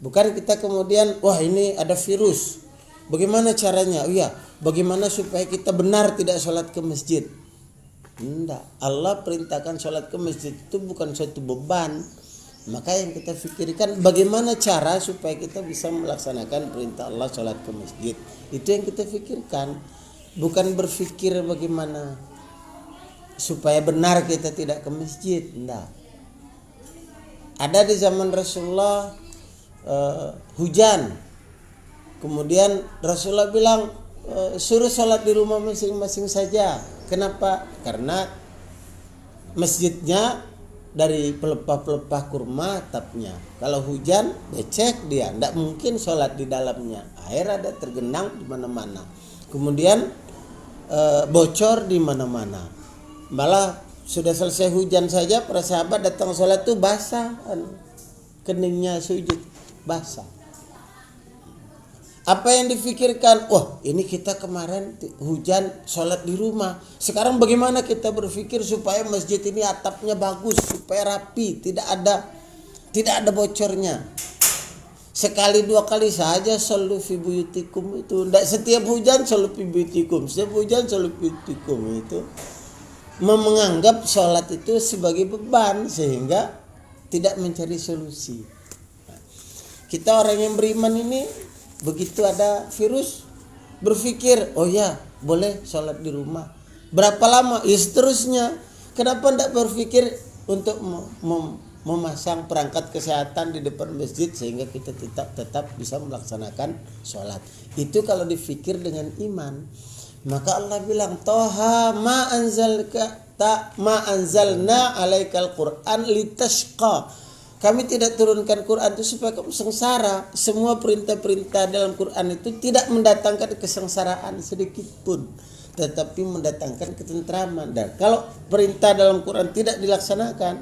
Bukan kita kemudian wah ini ada virus. Bagaimana caranya? Iya, bagaimana supaya kita benar tidak sholat ke masjid? Enggak. Allah perintahkan sholat ke masjid itu bukan suatu beban. Maka yang kita pikirkan bagaimana cara supaya kita bisa melaksanakan perintah Allah sholat ke masjid. Itu yang kita pikirkan. Bukan berpikir bagaimana supaya benar kita tidak ke masjid. Enggak. Ada di zaman Rasulullah hujan. Kemudian Rasulullah bilang suruh sholat di rumah masing-masing saja. Kenapa? Karena masjidnya dari pelepah-pelepah kurma atapnya. Kalau hujan becek dia, tidak mungkin sholat di dalamnya. Air ada tergenang di mana-mana. Kemudian bocor di mana-mana. Malah sudah selesai hujan saja para sahabat datang sholat tuh basah, keningnya sujud basah. Apa yang difikirkan? Wah, ini kita kemarin hujan sholat di rumah. Sekarang bagaimana kita berpikir supaya masjid ini atapnya bagus, supaya rapi, tidak ada bocornya. Sekali dua kali saja shollu fi buyutikum itu. Tidak setiap hujan shollu fi buyutikum. Setiap hujan shollu fi buyutikum itu menganggap sholat itu sebagai beban sehingga tidak mencari solusi. Kita orang yang beriman ini begitu ada virus berpikir, oh ya boleh sholat di rumah. Berapa lama? Ya seterusnya. Kenapa tidak berpikir untuk memasang perangkat kesehatan di depan masjid sehingga kita tetap bisa melaksanakan sholat. Itu kalau dipikir dengan iman. Maka Allah bilang, Toha ma anzalna alaikal Qur'an litashqa. Kami tidak turunkan Quran itu supaya kamu sengsara. Semua perintah-perintah dalam Quran itu tidak mendatangkan kesengsaraan sedikit pun, tetapi mendatangkan ketentraman. Dan kalau perintah dalam Quran tidak dilaksanakan,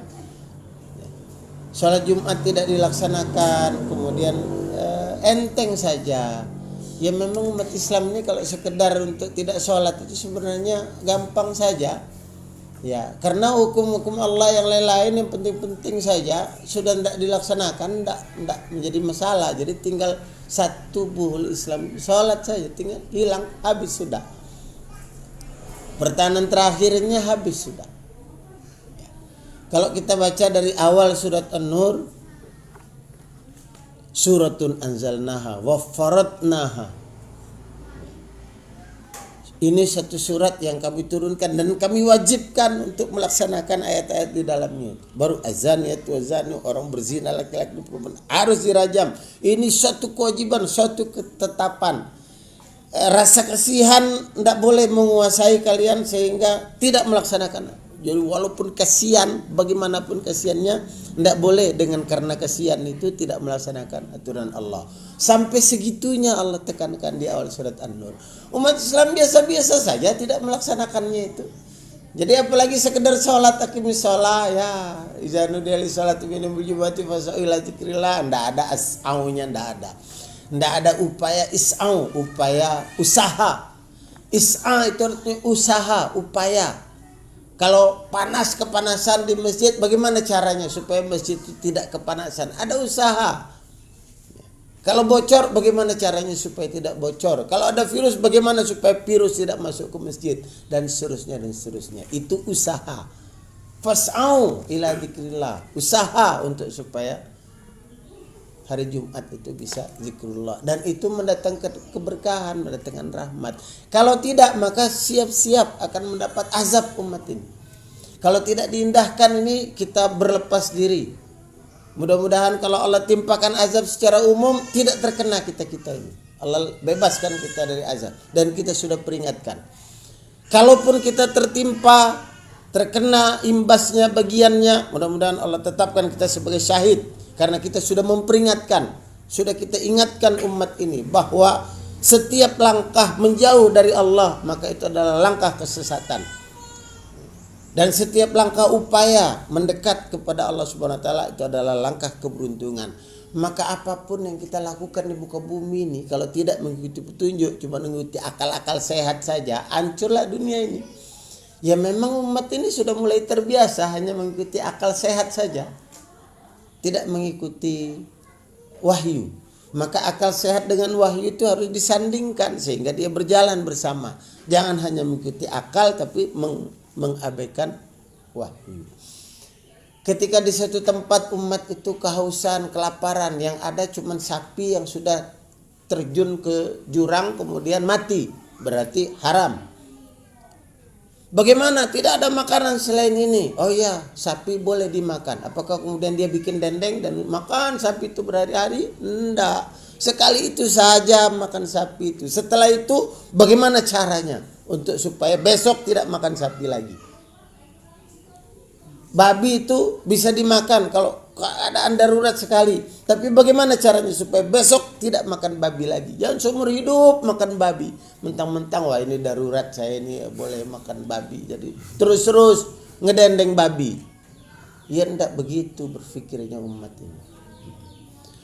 sholat Jumat tidak dilaksanakan, kemudian enteng saja. Ya memang umat Islam ini kalau sekedar untuk tidak sholat itu sebenarnya gampang saja. Ya, karena hukum-hukum Allah yang lain-lain yang penting-penting saja sudah tidak dilaksanakan, tidak menjadi masalah. Jadi tinggal satu buhul Islam, sholat saja tinggal hilang, habis sudah. Pertahanan terakhirnya habis sudah. Ya. Kalau kita baca dari awal surat An-Nur, suratun anzalnaha wa faradnaha. Ini satu surat yang kami turunkan dan kami wajibkan untuk melaksanakan ayat-ayat di dalamnya. Baru azaniyat wa zani, orang berzina laki-laki perempuan harus dirajam. Ini suatu kewajiban, suatu ketetapan. Rasa kasihan tidak boleh menguasai kalian sehingga tidak melaksanakan. Jadi walaupun kasihan, bagaimanapun kasihannya, tidak boleh dengan karena kasihan itu tidak melaksanakan aturan Allah. Sampai segitunya Allah tekankan di awal surat An-Nur. Umat Islam biasa-biasa saja tidak melaksanakannya itu. Jadi apalagi sekedar sholat, aqimis sholat, ya izanu diali sholat minum bujubati fasa'ila zikrillah, tidak ada as'aunya, tidak ada. Tidak ada upaya is'au, upaya usaha. Is'a itu artinya usaha, upaya. Kalau kepanasan di masjid, bagaimana caranya supaya masjid itu tidak kepanasan? Ada usaha. Kalau bocor, bagaimana caranya supaya tidak bocor? Kalau ada virus, bagaimana supaya virus tidak masuk ke masjid? Dan seterusnya, dan seterusnya. Itu usaha. Fas'au ila dzikrillah. Usaha untuk supaya hari Jumat itu bisa zikrullah. Dan itu mendatangkan keberkahan, mendatangkan rahmat. Kalau tidak, maka siap-siap akan mendapat azab umat ini. Kalau tidak diindahkan ini, kita berlepas diri. Mudah-mudahan kalau Allah timpakan azab secara umum, tidak terkena kita ini. Allah bebaskan kita dari azab. Dan kita sudah peringatkan. Kalaupun kita terkena imbasnya, bagiannya, mudah-mudahan Allah tetapkan kita sebagai syahid. Karena kita sudah memperingatkan, sudah kita ingatkan umat ini bahwa setiap langkah menjauh dari Allah, maka itu adalah langkah kesesatan. Dan setiap langkah upaya mendekat kepada Allah Subhanahu wa taala itu adalah langkah keberuntungan. Maka apapun yang kita lakukan di muka bumi ini, kalau tidak mengikuti petunjuk, cuma mengikuti akal-akal sehat saja, hancurlah dunia ini. Ya memang umat ini sudah mulai terbiasa hanya mengikuti akal sehat saja. Tidak mengikuti wahyu. Maka akal sehat dengan wahyu itu harus disandingkan sehingga dia berjalan bersama. Jangan hanya mengikuti akal tapi mengabaikan wahyu. Ketika di suatu tempat umat itu kehausan, kelaparan, yang ada cuma sapi yang sudah terjun ke jurang kemudian mati, berarti haram. Bagaimana? Tidak ada makanan selain ini. Oh ya, sapi boleh dimakan. Apakah kemudian dia bikin dendeng dan makan sapi itu berhari-hari? Enggak. Sekali itu saja makan sapi itu. Setelah itu bagaimana caranya untuk supaya besok tidak makan sapi lagi? Babi itu bisa dimakan kalau keadaan darurat sekali. Tapi bagaimana caranya supaya besok tidak makan babi lagi? Jangan seumur hidup makan babi. Mentang-mentang wah ini darurat saya ini boleh makan babi. Jadi terus-terus ngedendeng babi. Ya enggak begitu berpikirnya umat ini.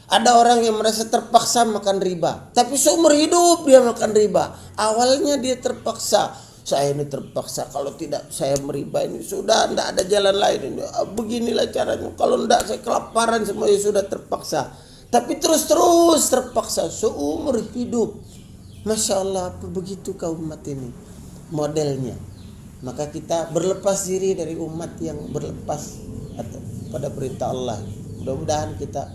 Ada orang yang merasa terpaksa makan riba. Tapi seumur hidup dia makan riba. Awalnya dia terpaksa. Saya ini terpaksa, kalau tidak saya meriba ini sudah tidak ada jalan lain ini. Beginilah caranya. Kalau tidak saya kelaparan semuanya sudah terpaksa. Tapi terus terpaksa seumur hidup. Masya Allah, apa begitu kaum umat ini modelnya. Maka kita berlepas diri dari umat yang berlepas pada perintah Allah. Mudah-mudahan kita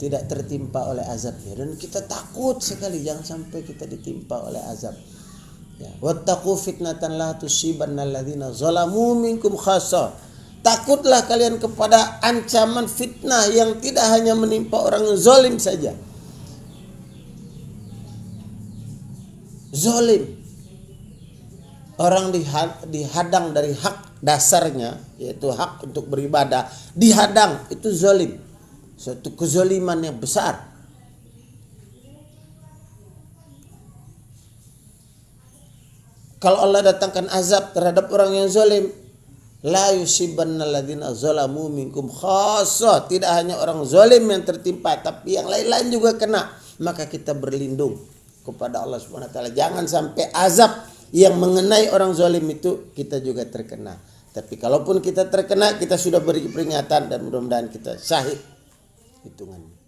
tidak tertimpa oleh azabnya. Dan kita takut sekali jangan sampai kita ditimpa oleh azab. Ya, wattaqu fitnatan la tusibanna alladzina zalamu minkum khassa. Takutlah kalian kepada ancaman fitnah yang tidak hanya menimpa orang zalim saja. Zalim. Orang dihadang dari hak dasarnya, yaitu hak untuk beribadah, dihadang, itu zalim. Suatu kezaliman yang besar. Kalau Allah datangkan azab terhadap orang yang zalim, la yusibannal ladzina zalamu minkum khassa. Tidak hanya orang zalim yang tertimpa, tapi yang lain-lain juga kena. Maka kita berlindung kepada Allah Subhanahu wa taala. Jangan sampai azab yang mengenai orang zalim itu kita juga terkena. Tapi kalaupun kita terkena, kita sudah beri peringatan dan mudah-mudahan kita syahid hitungannya.